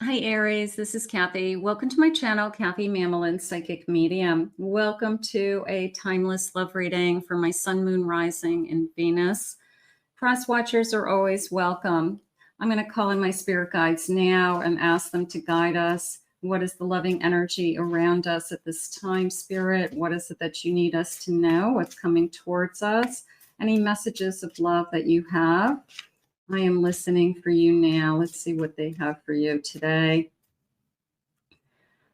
Hi, Aries. This is Kathy. Welcome to my channel, Kathy Mamolen, Psychic Medium. Welcome to a timeless love reading for my Sun, Moon, Rising, and Venus. Cross watchers are always welcome. I'm going to call in my spirit guides now and ask them to guide us. What is the loving energy around us at this time, Spirit? What is it that you need us to know? What's coming towards us? Any messages of love that you have? I am listening for you now. Let's see what they have for you today.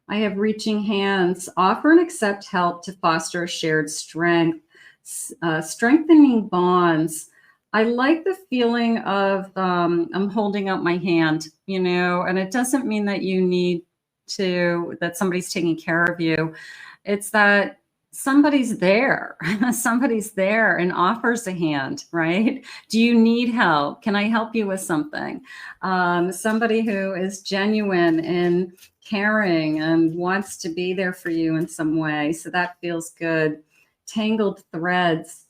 I have reaching hands. Offer and accept help to foster a shared strength. Strengthening bonds. I like the feeling of I'm holding out my hand, and it doesn't mean that you need that somebody's taking care of you. It's that somebody's there. Somebody's there and offers a hand, right? Do you need help? Can I help you with something? Somebody who is genuine and caring and wants to be there for you in some way. So that feels good. Tangled threads.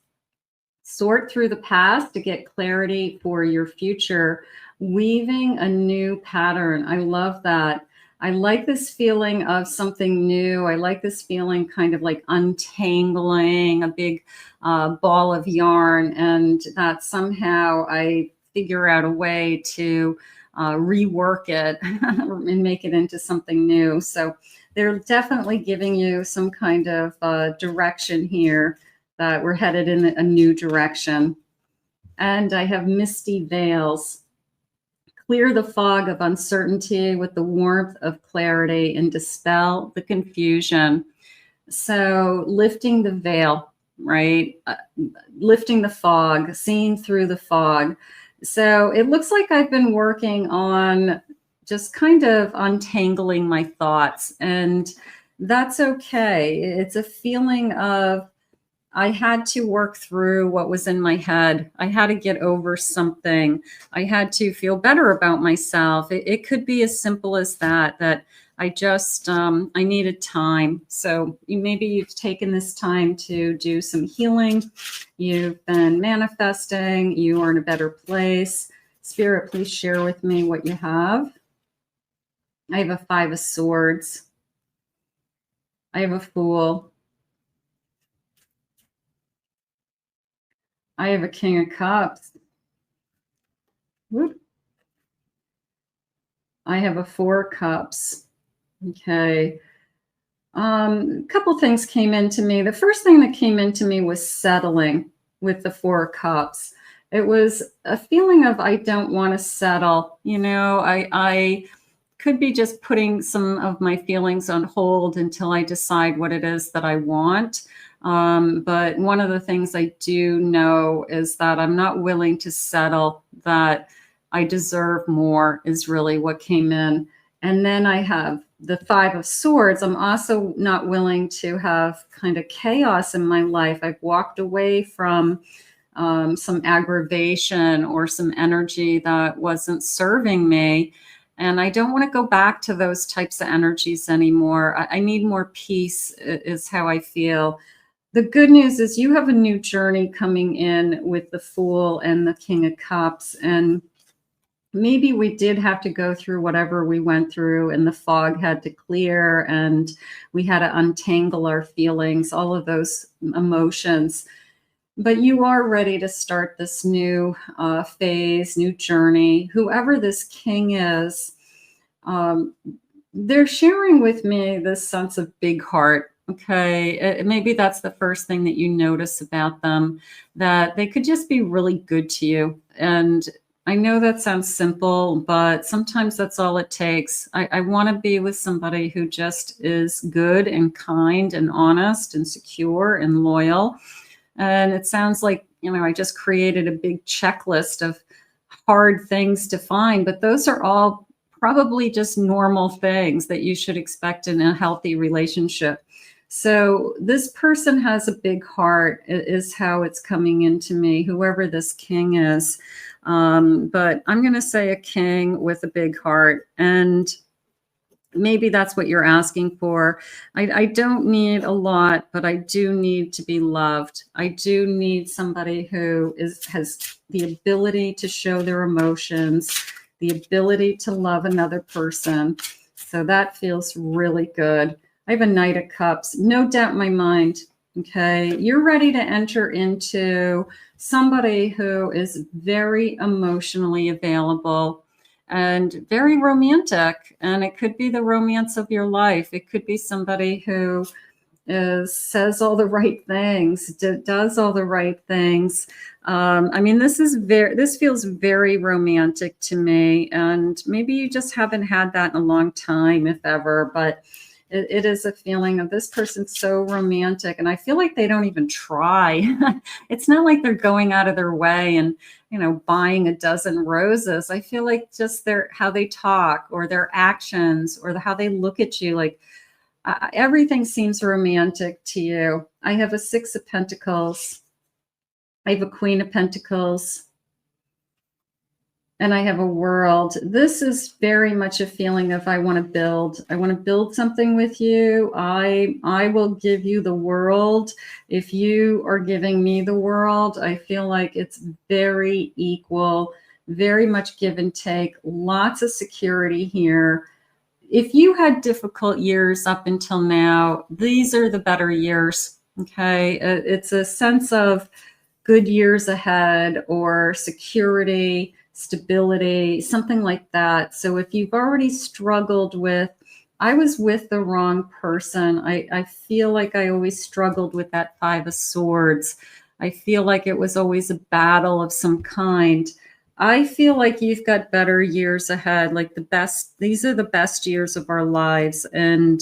Sort through the past to get clarity for your future. Weaving a new pattern. I love that. I like this feeling of something new. I like this feeling kind of like untangling a big ball of yarn, and that somehow I figure out a way to rework it and make it into something new. So they're definitely giving you some kind of direction here that we're headed in a new direction. And I have misty veils. Clear the fog of uncertainty with the warmth of clarity and dispel the confusion. So lifting the veil, right? Lifting the fog, seeing through the fog. So it looks like I've been working on just kind of untangling my thoughts, and that's okay. It's a feeling of I had to work through what was in my head. I had to get over something. I had to feel better about myself. It could be as simple as that I just, I needed time. So maybe you've taken this time to do some healing. You've been manifesting. You are in a better place. Spirit, please share with me what you have. I have a 5 of Swords. I have a Fool. I have a King of Cups. Whoop. I have a 4 of Cups. Okay. A couple things came into me. The first thing that came into me was settling with the 4 of Cups. It was a feeling of I don't want to settle. I could be just putting some of my feelings on hold until I decide what it is that I want. But one of the things I do know is that I'm not willing to settle, that I deserve more is really what came in. And then I have the 5 of Swords. I'm also not willing to have kind of chaos in my life. I've walked away from some aggravation or some energy that wasn't serving me. And I don't want to go back to those types of energies anymore. I need more peace is how I feel. The good news is you have a new journey coming in with the Fool and the King of Cups. And maybe we did have to go through whatever we went through, and the fog had to clear, and we had to untangle our feelings, all of those emotions. But you are ready to start this new phase, new journey. Whoever this king is, they're sharing with me this sense of big heart. Okay, maybe that's the first thing that you notice about them, that they could just be really good to you. And I know that sounds simple, but sometimes that's all it takes. I want to be with somebody who just is good and kind and honest and secure and loyal. And it sounds like, I just created a big checklist of hard things to find, but those are all probably just normal things that you should expect in a healthy relationship. So this person has a big heart is how it's coming into me, whoever this king is. But I'm going to say a king with a big heart. And maybe that's what you're asking for. I don't need a lot, but I do need to be loved. I do need somebody who has the ability to show their emotions, the ability to love another person. So that feels really good. I have a Knight of Cups, no doubt in my mind. Okay, you're ready to enter into somebody who is very emotionally available and very romantic. And it could be the romance of your life. It could be somebody who says all the right things, does all the right things. I mean, this feels very romantic to me, and maybe you just haven't had that in a long time, if ever. But it is a feeling of this person's so romantic, and I feel like they don't even try. It's not like they're going out of their way and buying a dozen roses. I feel like just how they talk, or their actions, or how they look at you, like. Everything seems romantic to you. I have a Six of Pentacles. I have a Queen of Pentacles. And I have a World. This is very much a feeling of I want to build. I want to build something with you. I will give you the world. If you are giving me the world, I feel like it's very equal, very much give and take, lots of security here. If you had difficult years up until now, these are the better years, okay? It's a sense of good years ahead, or security, stability, something like that. So if you've already struggled with, I was with the wrong person. I feel like I always struggled with that Five of Swords. I feel like it was always a battle of some kind. I feel like you've got better years ahead, like these are the best years of our lives. And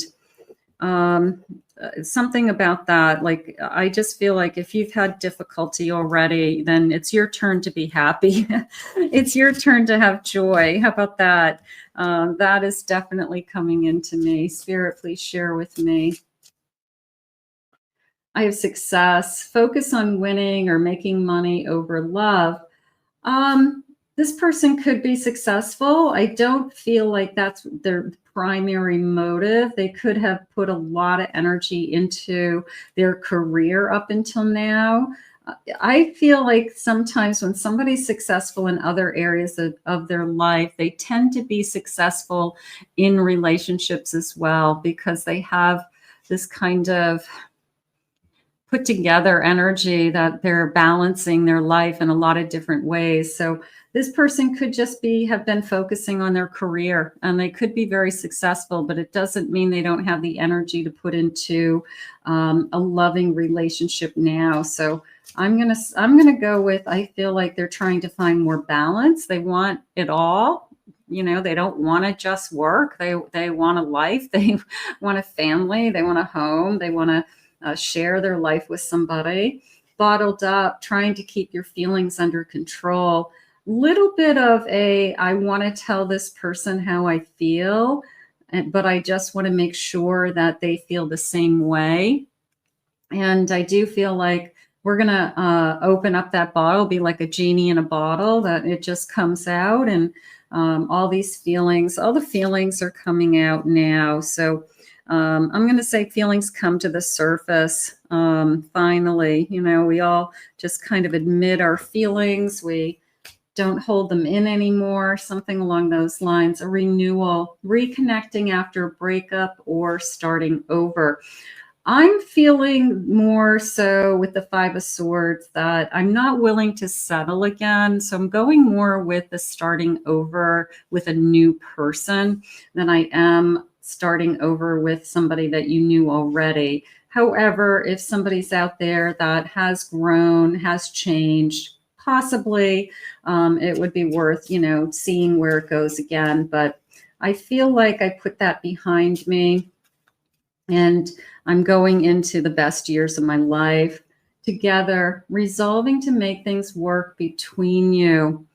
something about that, like, I just feel like if you've had difficulty already, then it's your turn to be happy. It's your turn to have joy. How about that? That is definitely coming into me. Spirit, please share with me. I have Success. Focus on winning or making money over love. This person could be successful. I don't feel like that's their primary motive. They could have put a lot of energy into their career up until now. I feel like sometimes when somebody's successful in other areas of their life, they tend to be successful in relationships as well, because they have this kind of put together energy that they're balancing their life in a lot of different ways. So this person could just have been focusing on their career, and they could be very successful, but it doesn't mean they don't have the energy to put into a loving relationship now. So I'm gonna go with, I feel like they're trying to find more balance. They want it all. They don't want to just work. They want a life. They want a family. They want a home. They want to share their life with somebody. Bottled up, trying to keep your feelings under control. Little bit of I want to tell this person how I feel, but I just want to make sure that they feel the same way. And I do feel like we're going to open up that bottle, be like a genie in a bottle, that it just comes out, and all the feelings are coming out now. So I'm going to say feelings come to the surface. Finally, we all just kind of admit our feelings. We don't hold them in anymore, something along those lines. A renewal, reconnecting after a breakup, or starting over. I'm feeling more so with the Five of Swords that I'm not willing to settle again. So I'm going more with the starting over with a new person than I am starting over with somebody that you knew already. However, if somebody's out there that has grown, has changed, possibly it would be worth, seeing where it goes again. But I feel like I put that behind me, and I'm going into the best years of my life together, resolving to make things work between you.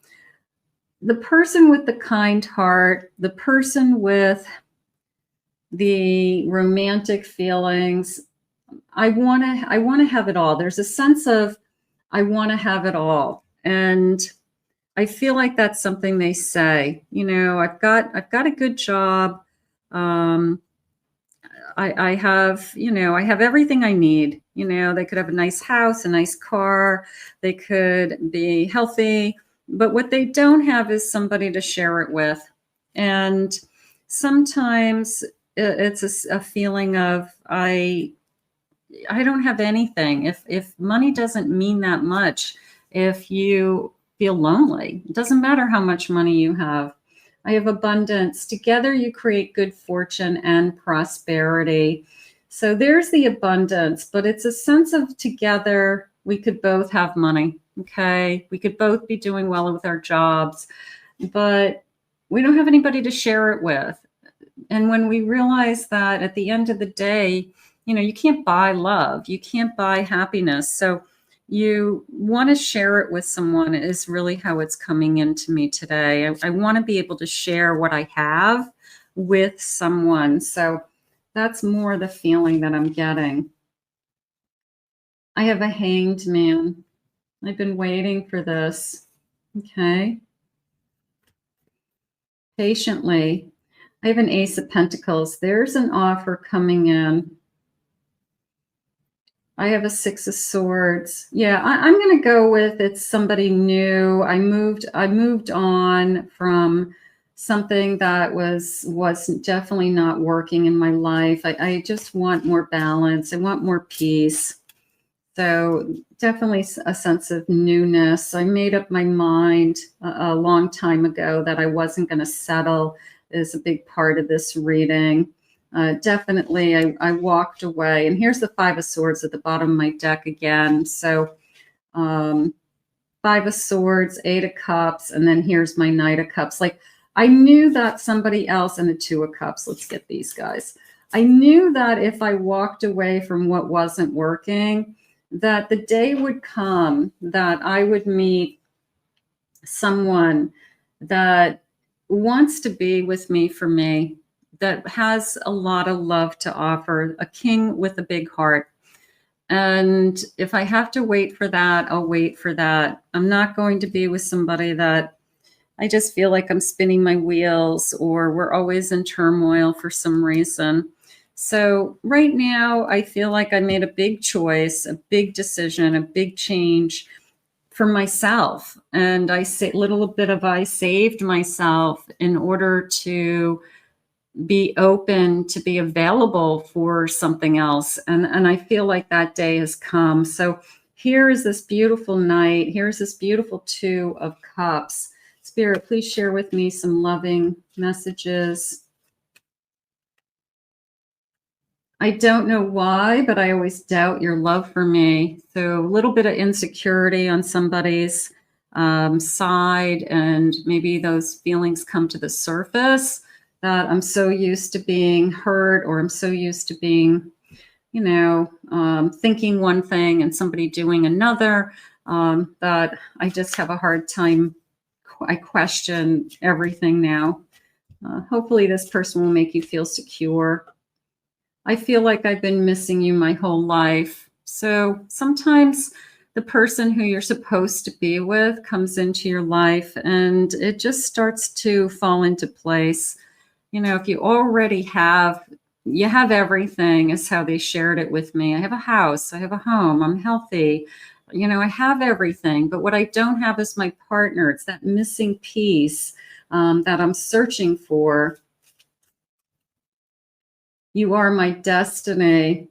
The person with the kind heart, the person with the romantic feelings, I want to have it all. There's a sense of I want to have it all. And I feel like that's something they say, I've got a good job. I have, I have everything I need. They could have a nice house, a nice car. They could be healthy. But what they don't have is somebody to share it with. And sometimes it's a feeling of I don't have anything. If money doesn't mean that much, if you feel lonely, it doesn't matter how much money you have. I have abundance. Together you create good fortune and prosperity. So there's the abundance, but it's a sense of together we could both have money. Okay. We could both be doing well with our jobs, but we don't have anybody to share it with. And when we realize that at the end of the day, you know, you can't buy love, you can't buy happiness. So you want to share it with someone is really how it's coming into me today. I want to be able to share what I have with someone. So that's more the feeling that I'm getting. I have a Hanged Man. I've been waiting for this. Okay. Patiently. I have an Ace of Pentacles. There's an offer coming in. I have a Six of Swords. Yeah, I'm going to go with it's somebody new. I moved on from something that was definitely not working in my life. I just want more balance. I want more peace. So definitely a sense of newness. I made up my mind a long time ago that I wasn't going to settle is a big part of this reading. Definitely, I walked away. And here's the Five of Swords at the bottom of my deck again. So Five of Swords, Eight of Cups, and then here's my Knight of Cups. Like I knew that somebody else, and the Two of Cups. Let's get these guys. I knew that if I walked away from what wasn't working, that the day would come that I would meet someone that wants to be with me for me, that has a lot of love to offer, a king with a big heart. And if I have to wait for that, I'll wait for that. I'm not going to be with somebody that I just feel like I'm spinning my wheels or we're always in turmoil for some reason. So right now, I feel like I made a big choice, a big decision, a big change for myself. And I saved myself in order to be open, to be available for something else. And I feel like that day has come. So here is this beautiful Knight. Here's this beautiful Two of Cups. Spirit, please share with me some loving messages. I don't know why, but I always doubt your love for me. So a little bit of insecurity on somebody's side, and maybe those feelings come to the surface that I'm so used to being hurt, or I'm so used to being, you know, thinking one thing and somebody doing another, that I just have a hard time. I question everything now. Hopefully this person will make you feel secure. I feel like I've been missing you my whole life. So sometimes the person who you're supposed to be with comes into your life and it just starts to fall into place. You know, if you already you have everything, is how they shared it with me. I have a house, I have a home, I'm healthy. You know, I have everything, but what I don't have is my partner. It's that missing piece that I'm searching for. You are my destiny.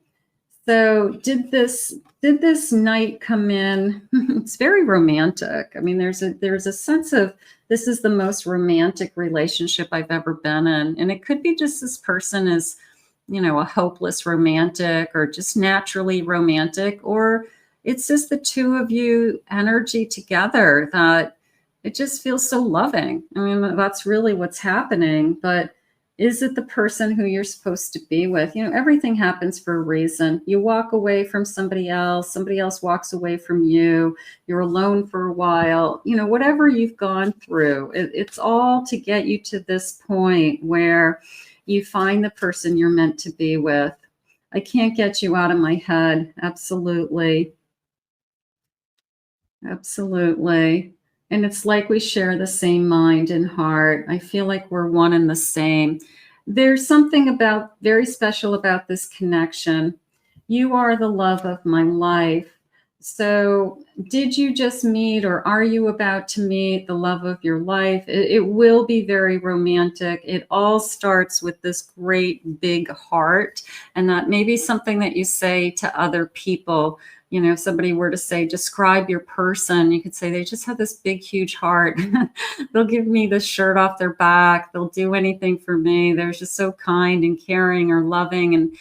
So did this Knight come in? It's very romantic. I mean, there's a sense of this is the most romantic relationship I've ever been in. And it could be just this person is, you know, a hopeless romantic or just naturally romantic, or it's just the two of you energy together that it just feels so loving. I mean, that's really what's happening. But is it the person who you're supposed to be with? You know, everything happens for a reason. You walk away from somebody else walks away from you, you're alone for a while, you know, whatever you've gone through, it's all to get you to this point where you find the person you're meant to be with. I can't get you out of my head. Absolutely. Absolutely. And it's like we share the same mind and heart. I feel like we're one and the same. There's something very special about this connection. You are the love of my life. So did you just meet, or are you about to meet the love of your life? It will be very romantic. It all starts with this great big heart, and that may be something that you say to other people. You know, if somebody were to say, describe your person, you could say they just have this big, huge heart. They'll give me the shirt off their back. They'll do anything for me. They're just so kind and caring or loving. And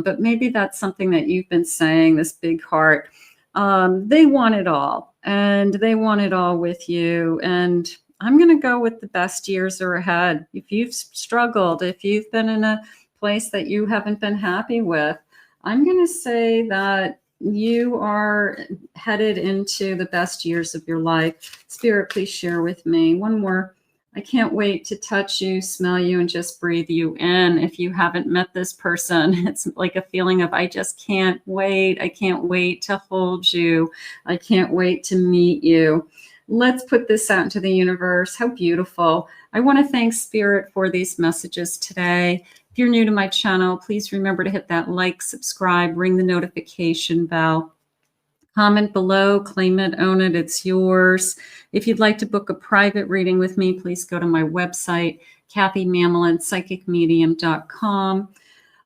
but maybe that's something that you've been saying, this big heart. They want it all, and they want it all with you. And I'm going to go with the best years are ahead. If you've struggled, if you've been in a place that you haven't been happy with, I'm going to say that you are headed into the best years of your life. Spirit, please share with me one more. I can't wait to touch you, smell you, and just breathe you in. If you haven't met this person, it's like a feeling of, I just can't wait. I can't wait to hold you. I can't wait to meet you. Let's put this out into the universe. How beautiful. I want to thank Spirit for these messages today. If you're new to my channel, please remember to hit that like, subscribe, ring the notification bell. Comment below, claim it, own it, it's yours. If you'd like to book a private reading with me, please go to my website, Kathy Mamolen, psychicmedium.com.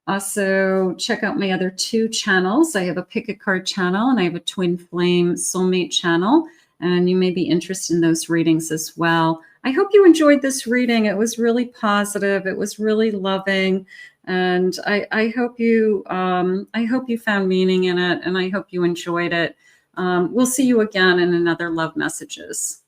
Also, check out my other two channels. I have a Pick a Card channel, and I have a Twin Flame Soulmate channel, and you may be interested in those readings as well. I hope you enjoyed this reading. It was really positive. It was really loving. And I hope you found meaning in it, and I hope you enjoyed it. We'll see you again in another Love Messages.